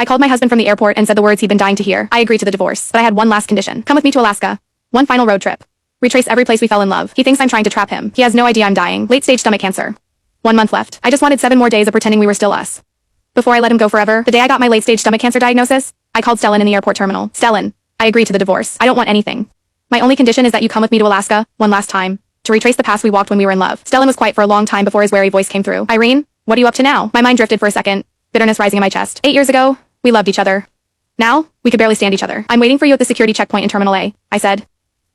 I called my husband from the airport and said the words he'd been dying to hear. I agreed to the divorce, but I had one last condition. Come with me to Alaska. One final road trip. Retrace every place we fell in love. He thinks I'm trying to trap him. He has no idea I'm dying. Late-stage stomach cancer. 1 month left. I just wanted 7 more days of pretending we were still us. Before I let him go forever, the day I got my late-stage stomach cancer diagnosis, I called Stellan in the airport terminal. Stellan, I agree to the divorce. I don't want anything. My only condition is that you come with me to Alaska, one last time, to retrace the path we walked when we were in love. Stellan was quiet for a long time before his wary voice came through. Irene, what are you up to now? My mind drifted for a second, bitterness rising in my chest. 8 years ago, we loved each other. Now, we could barely stand each other. I'm waiting for you at the security checkpoint in Terminal A, I said.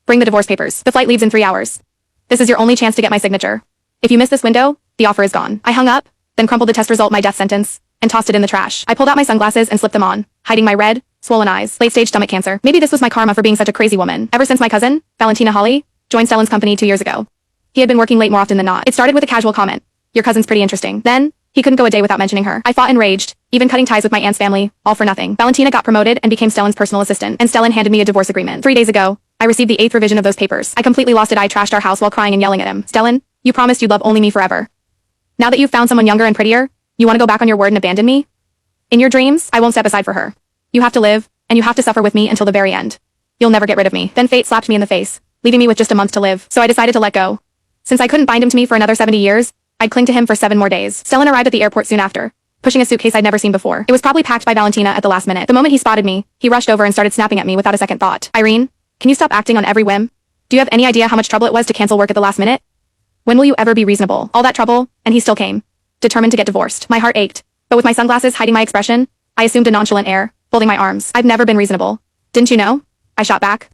Bring the divorce papers. The flight leaves in 3 hours. This is your only chance to get my signature. If you miss this window, the offer is gone. I hung up, then crumpled the test result, my death sentence, and tossed it in the trash. I pulled out my sunglasses and slipped them on, hiding my red, swollen eyes. Late-stage stomach cancer. Maybe this was my karma for being such a crazy woman. Ever since my cousin, Valentina Holly, joined Stellan's company 2 years ago. He had been working late more often than not. It started with a casual comment. Your cousin's pretty interesting. Then, he couldn't go a day without mentioning her. I fought enraged, even cutting ties with my aunt's family, all for nothing. Valentina got promoted and became Stellan's personal assistant, and Stellan handed me a divorce agreement. 3 days ago, I received the 8th revision of those papers. I completely lost it. I trashed our house while crying and yelling at him. Stellan, you promised you'd love only me forever. Now that you've found someone younger and prettier, you want to go back on your word and abandon me? In your dreams, I won't step aside for her. You have to live, and you have to suffer with me until the very end. You'll never get rid of me. Then fate slapped me in the face, leaving me with just a month to live, so I decided to let go. Since I couldn't bind him to me for another 70 years, I'd cling to him for 7 more days. Stellan arrived at the airport soon after, pushing a suitcase I'd never seen before. It was probably packed by Valentina at the last minute. The moment he spotted me, he rushed over and started snapping at me without a second thought. Irene, can you stop acting on every whim? Do you have any idea how much trouble it was to cancel work at the last minute? When will you ever be reasonable? All that trouble, and he still came, determined to get divorced. My heart ached, but with my sunglasses hiding my expression, I assumed a nonchalant air, folding my arms. I've never been reasonable. Didn't you know? I shot back.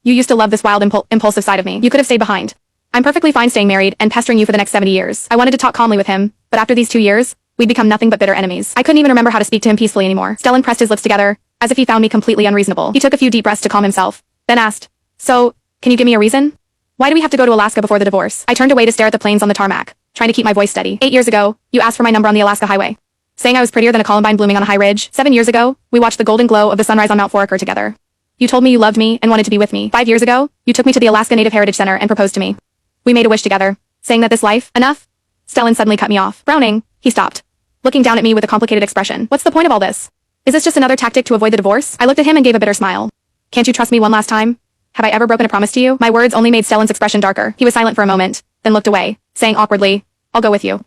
You used to love this wild, impulsive side of me. You could have stayed behind. I'm perfectly fine staying married and pestering you for the next 70 years. I wanted to talk calmly with him, but after these 2 years, we'd become nothing but bitter enemies. I couldn't even remember how to speak to him peacefully anymore. Stellan pressed his lips together, as if he found me completely unreasonable. He took a few deep breaths to calm himself, then asked, So, can you give me a reason? Why do we have to go to Alaska before the divorce? I turned away to stare at the planes on the tarmac, trying to keep my voice steady. 8 years ago, you asked for my number on the Alaska highway, saying I was prettier than a columbine blooming on a high ridge. 7 years ago, we watched the golden glow of the sunrise on Mount Foraker together. You told me you loved me and wanted to be with me. 5 years ago, you took me to the Alaska Native Heritage Center and proposed to me. We made a wish together, saying that this life, enough. Stellan suddenly cut me off. Frowning, he stopped, looking down at me with a complicated expression. What's the point of all this? Is this just another tactic to avoid the divorce? I looked at him and gave a bitter smile. Can't you trust me one last time? Have I ever broken a promise to you? My words only made Stellan's expression darker. He was silent for a moment, then looked away, saying awkwardly, I'll go with you.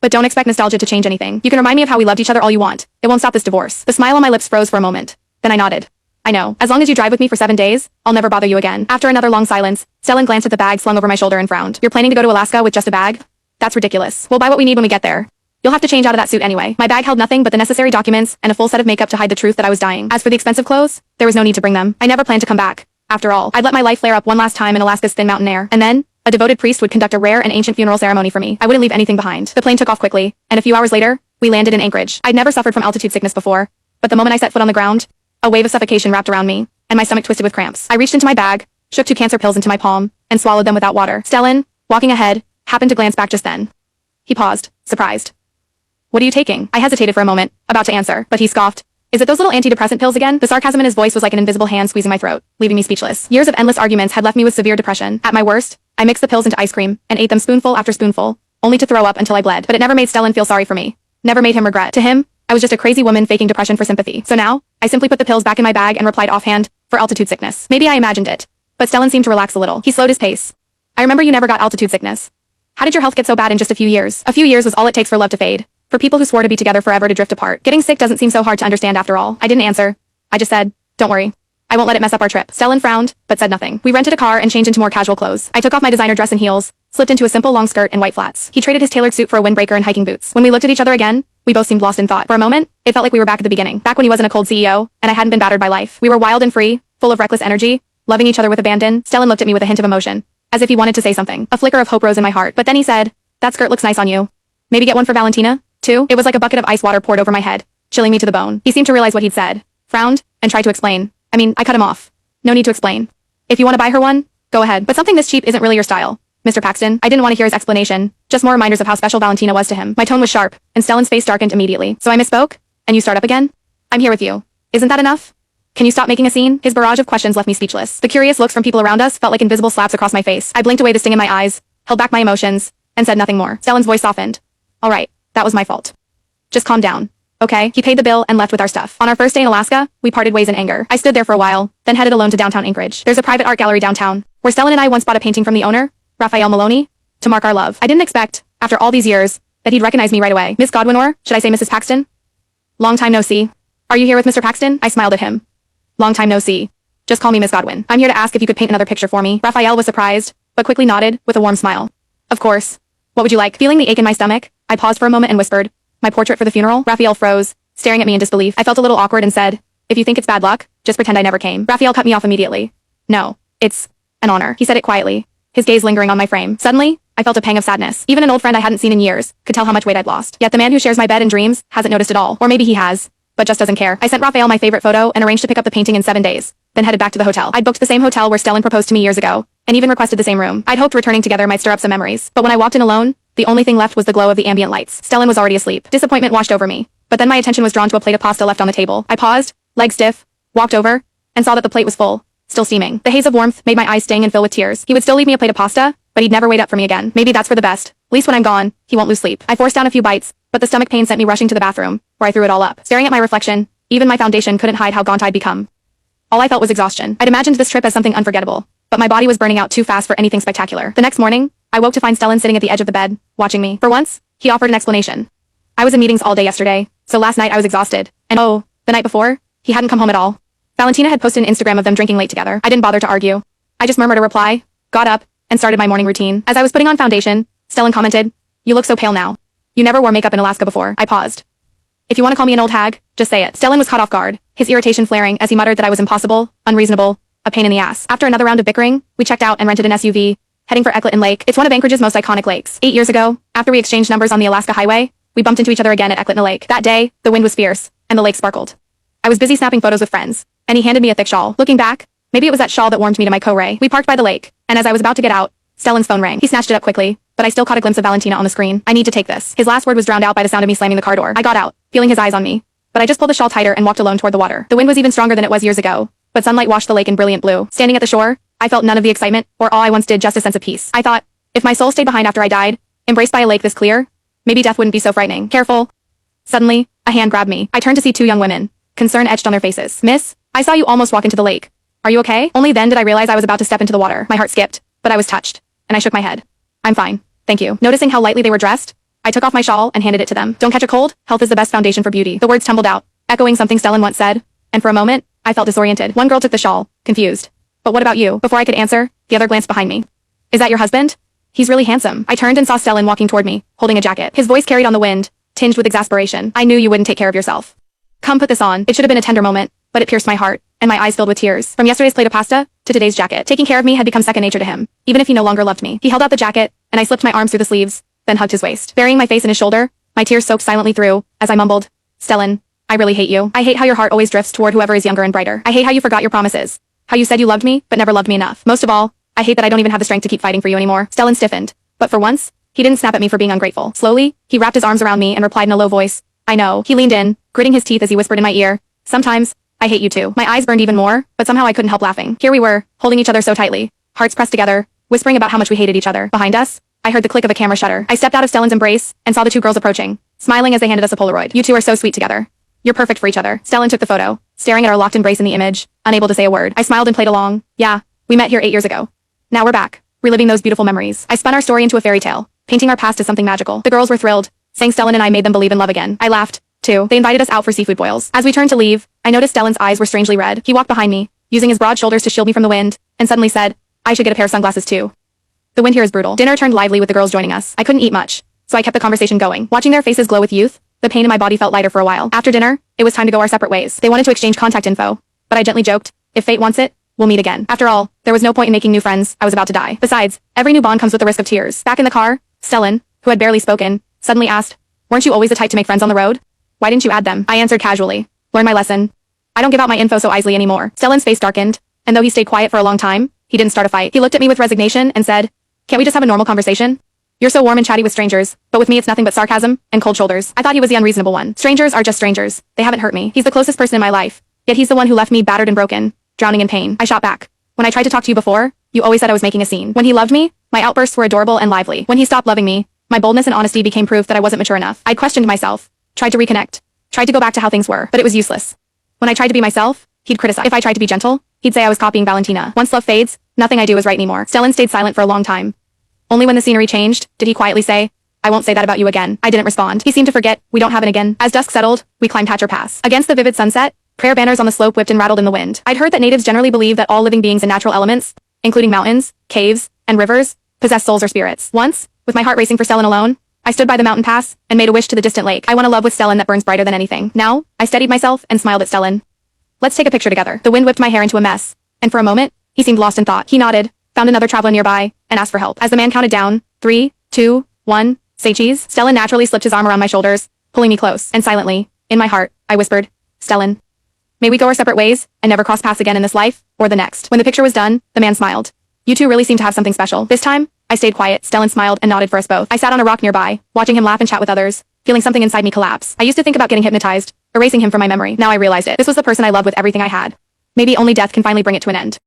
But don't expect nostalgia to change anything. You can remind me of how we loved each other all you want. It won't stop this divorce. The smile on my lips froze for a moment. Then I nodded. I know. As long as you drive with me for 7 days, I'll never bother you again. After another long silence, Stellan glanced at the bag slung over my shoulder and frowned. You're planning to go to Alaska with just a bag? That's ridiculous. We'll buy what we need when we get there. You'll have to change out of that suit anyway. My bag held nothing but the necessary documents and a full set of makeup to hide the truth that I was dying. As for the expensive clothes, there was no need to bring them. I never planned to come back. After all, I'd let my life flare up one last time in Alaska's thin mountain air, and then, a devoted priest would conduct a rare and ancient funeral ceremony for me. I wouldn't leave anything behind. The plane took off quickly, and a few hours later, we landed in Anchorage. I'd never suffered from altitude sickness before, but the moment I set foot on the ground, a wave of suffocation wrapped around me, and my stomach twisted with cramps. I reached into my bag, shook 2 cancer pills into my palm, and swallowed them without water. Stellan, walking ahead, happened to glance back just then. He paused, surprised. What are you taking? I hesitated for a moment, about to answer, but he scoffed. Is it those little antidepressant pills again? The sarcasm in his voice was like an invisible hand squeezing my throat, leaving me speechless. Years of endless arguments had left me with severe depression. At my worst, I mixed the pills into ice cream and ate them spoonful after spoonful, only to throw up until I bled. But it never made Stellan feel sorry for me. Never made him regret. To him, I was just a crazy woman faking depression for sympathy. So now, I simply put the pills back in my bag and replied offhand, for altitude sickness. Maybe I imagined it. But Stellan seemed to relax a little. He slowed his pace. I remember you never got altitude sickness. How did your health get so bad in just a few years? A few years was all it takes for love to fade. For people who swore to be together forever to drift apart. Getting sick doesn't seem so hard to understand after all. I didn't answer. I just said, don't worry. I won't let it mess up our trip. Stellan frowned, but said nothing. We rented a car and changed into more casual clothes. I took off my designer dress and heels, slipped into a simple long skirt and white flats. He traded his tailored suit for a windbreaker and hiking boots. When we looked at each other again, we both seemed lost in thought. For a moment, it felt like we were back at the beginning. Back when he wasn't a cold CEO, and I hadn't been battered by life. We were wild and free, full of reckless energy, loving each other with abandon. Stellan looked at me with a hint of emotion, as if he wanted to say something. A flicker of hope rose in my heart, but then he said, that skirt looks nice on you. Maybe get one for Valentina? Too? It was like a bucket of ice water poured over my head, chilling me to the bone. He seemed to realize what he'd said, frowned, and tried to explain. I cut him off. No need to explain. If you want to buy her one, go ahead. But something this cheap isn't really your style, Mr. Paxton. I didn't want to hear his explanation, just more reminders of how special Valentina was to him. My tone was sharp, and Stellan's face darkened immediately. So I misspoke? And you start up again? I'm here with you. Isn't that enough? Can you stop making a scene? His barrage of questions left me speechless. The curious looks from people around us felt like invisible slaps across my face. I blinked away the sting in my eyes, held back my emotions, and said nothing more. Stellan's voice softened. All right, that was my fault. Just calm down. okay? He paid the bill and left with our stuff. On our first day in Alaska, we parted ways in anger. I stood there for a while, then headed alone to downtown Anchorage. There's a private art gallery downtown, where Stellan and I once bought a painting from the owner, Raphael Maloney, to mark our love. I didn't expect, after all these years, that he'd recognize me right away. Miss Godwin, or should I say Mrs. Paxton? Long time no see. Are you here with Mr. Paxton? I smiled at him. Long time no see. Just call me Miss Godwin. I'm here to ask if you could paint another picture for me. Raphael was surprised, but quickly nodded, with a warm smile. Of course. What would you like? Feeling the ache in my stomach, I paused for a moment and whispered, my portrait for the funeral? Raphael froze, staring at me in disbelief. I felt a little awkward and said, if you think it's bad luck, just pretend I never came. Raphael cut me off immediately. No, it's an honor. He said it quietly, his gaze lingering on my frame. Suddenly, I felt a pang of sadness. Even an old friend I hadn't seen in years could tell how much weight I'd lost. Yet the man who shares my bed and dreams hasn't noticed at all. Or maybe he has, but just doesn't care. I sent Raphael my favorite photo and arranged to pick up the painting in 7 days, then headed back to the hotel. I'd booked the same hotel where Stellan proposed to me years ago, and even requested the same room. I'd hoped returning together might stir up some memories. But when I walked in alone, the only thing left was the glow of the ambient lights. Stellan was already asleep. Disappointment washed over me. But then my attention was drawn to a plate of pasta left on the table. I paused, legs stiff, walked over, and saw that the plate was full, still steaming. The haze of warmth made my eyes sting and fill with tears. He would still leave me a plate of pasta, but he'd never wait up for me again. Maybe that's for the best. At least when I'm gone, he won't lose sleep. I forced down a few bites, but the stomach pain sent me rushing to the bathroom, where I threw it all up. Staring at my reflection, even my foundation couldn't hide how gaunt I'd become. All I felt was exhaustion. I'd imagined this trip as something unforgettable, but my body was burning out too fast for anything spectacular. The next morning, I woke to find Stellan sitting at the edge of the bed, watching me. For once, he offered an explanation. I was in meetings all day yesterday, so last night I was exhausted. And oh, the night before, he hadn't come home at all. Valentina had posted an Instagram of them drinking late together. I didn't bother to argue. I just murmured a reply, got up, and started my morning routine. As I was putting on foundation, Stellan commented, you look so pale now. You never wore makeup in Alaska before. I paused. If you want to call me an old hag, just say it. Stellan was caught off guard, his irritation flaring as he muttered that I was impossible, unreasonable, a pain in the ass. After another round of bickering, we checked out and rented an SUV, heading for Eckleton Lake. It's one of Anchorage's most iconic lakes. 8 years ago, after we exchanged numbers on the Alaska Highway, we bumped into each other again at Eckleton Lake. That day, the wind was fierce, and the lake sparkled. I was busy snapping photos with friends, and he handed me a thick shawl. Looking back, maybe it was that shawl that warmed me to my co-ray. We parked by the lake, and as I was about to get out, Stellan's phone rang. He snatched it up quickly, but I still caught a glimpse of Valentina on the screen. I need to take this. His last word was drowned out by the sound of me slamming the car door. I got out, feeling his eyes on me, but I just pulled the shawl tighter and walked alone toward the water. The wind was even stronger than it was years ago, but sunlight washed the lake in brilliant blue. Standing at the shore, I felt none of the excitement or awe I once did, just a sense of peace. I thought, if my soul stayed behind after I died, embraced by a lake this clear, maybe death wouldn't be so frightening. Careful. Suddenly, a hand grabbed me. I turned to see two young women, concern etched on their faces. Miss, I saw you almost walk into the lake. Are you okay? Only then did I realize I was about to step into the water. My heart skipped, but I was touched, and I shook my head. I'm fine. Thank you. Noticing how lightly they were dressed, I took off my shawl and handed it to them. Don't catch a cold, health is the best foundation for beauty. The words tumbled out, echoing something Stellan once said, and for a moment, I felt disoriented. One girl took the shawl, confused. But what about you? Before I could answer, the other glanced behind me. Is that your husband? He's really handsome. I turned and saw Stellan walking toward me, holding a jacket. His voice carried on the wind, tinged with exasperation. I knew you wouldn't take care of yourself. Come put this on. It should have been a tender moment, but it pierced my heart, and my eyes filled with tears. From yesterday's plate of pasta, to today's jacket. Taking care of me had become second nature to him, even if he no longer loved me. He held out the jacket, and I slipped my arms through the sleeves, then hugged his waist. Burying my face in his shoulder, my tears soaked silently through, as I mumbled, Stellan, I really hate you. I hate how your heart always drifts toward whoever is younger and brighter. I hate how you forgot your promises. How you said you loved me, but never loved me enough. Most of all, I hate that I don't even have the strength to keep fighting for you anymore. Stellan stiffened, but for once, he didn't snap at me for being ungrateful. Slowly, he wrapped his arms around me and replied in a low voice, I know. He leaned in, gritting his teeth as he whispered in my ear, sometimes, I hate you too. My eyes burned even more, but somehow I couldn't help laughing. Here we were, holding each other so tightly, hearts pressed together, whispering about how much we hated each other. Behind us, I heard the click of a camera shutter. I stepped out of Stellan's embrace and saw the two girls approaching, smiling as they handed us a Polaroid. You two are so sweet together. You're perfect for each other. Stellan took the photo, staring at our locked embrace in the image, unable to say a word. I smiled and played along. Yeah, we met here 8 years ago. Now we're back, reliving those beautiful memories. I spun our story into a fairy tale, painting our past as something magical. The girls were thrilled, saying Stellan and I made them believe in love again. I laughed, too. They invited us out for seafood boils. As we turned to leave, I noticed Stellan's eyes were strangely red. He walked behind me, using his broad shoulders to shield me from the wind, and suddenly said, I should get a pair of sunglasses too. The wind here is brutal. Dinner turned lively with the girls joining us. I couldn't eat much, so I kept the conversation going. Watching their faces glow with youth, the pain in my body felt lighter for a while. After dinner, it was time to go our separate ways. They wanted to exchange contact info, but I gently joked, if fate wants it, we'll meet again. After all, there was no point in making new friends. I was about to die. Besides, every new bond comes with the risk of tears. Back in the car, Stellan, who had barely spoken, suddenly asked, weren't you always the type to make friends on the road? Why didn't you add them? I answered casually, learn my lesson. I don't give out my info so easily anymore. Stellan's face darkened, and though he stayed quiet for a long time, he didn't start a fight. He looked at me with resignation and said, can't we just have a normal conversation? You're so warm and chatty with strangers, but with me it's nothing but sarcasm and cold shoulders. I thought he was the unreasonable one. Strangers are just strangers. They haven't hurt me. He's the closest person in my life, yet he's the one who left me battered and broken, drowning in pain. I shot back. When I tried to talk to you before, you always said I was making a scene. When he loved me, my outbursts were adorable and lively. When he stopped loving me, my boldness and honesty became proof that I wasn't mature enough. I questioned myself, tried to reconnect, Tried to go back to how things were, but it was useless. When I tried to be myself, he'd criticize. If I tried to be gentle, he'd say I was copying Valentina. Once love fades, nothing I do is right anymore. Stellan stayed silent for a long time. Only when the scenery changed, did he quietly say, I won't say that about you again. I didn't respond. He seemed to forget, we don't have an again. As dusk settled, we climbed Hatcher Pass. Against the vivid sunset, prayer banners on the slope whipped and rattled in the wind. I'd heard that natives generally believe that all living beings and natural elements, including mountains, caves, and rivers, possess souls or spirits. Once, with my heart racing for Stellan alone, I stood by the mountain pass and made a wish to the distant lake. I want a love with Stellan that burns brighter than anything. Now, I steadied myself and smiled at Stellan. Let's take a picture together. The wind whipped my hair into a mess, and for a moment, he seemed lost in thought. He nodded, found another traveler nearby, and asked for help. As the man counted down, 3, 2, 1, say cheese, Stellan naturally slipped his arm around my shoulders, pulling me close, and silently, in my heart, I whispered, Stellan, may we go our separate ways and never cross paths again in this life or the next. When the picture was done, the man smiled. You two really seem to have something special. This time, I stayed quiet. Stellan smiled and nodded for us both. I sat on a rock nearby, watching him laugh and chat with others, feeling something inside me collapse. I used to think about getting hypnotized, erasing him from my memory. Now I realized it. This was the person I loved with everything I had. Maybe only death can finally bring it to an end.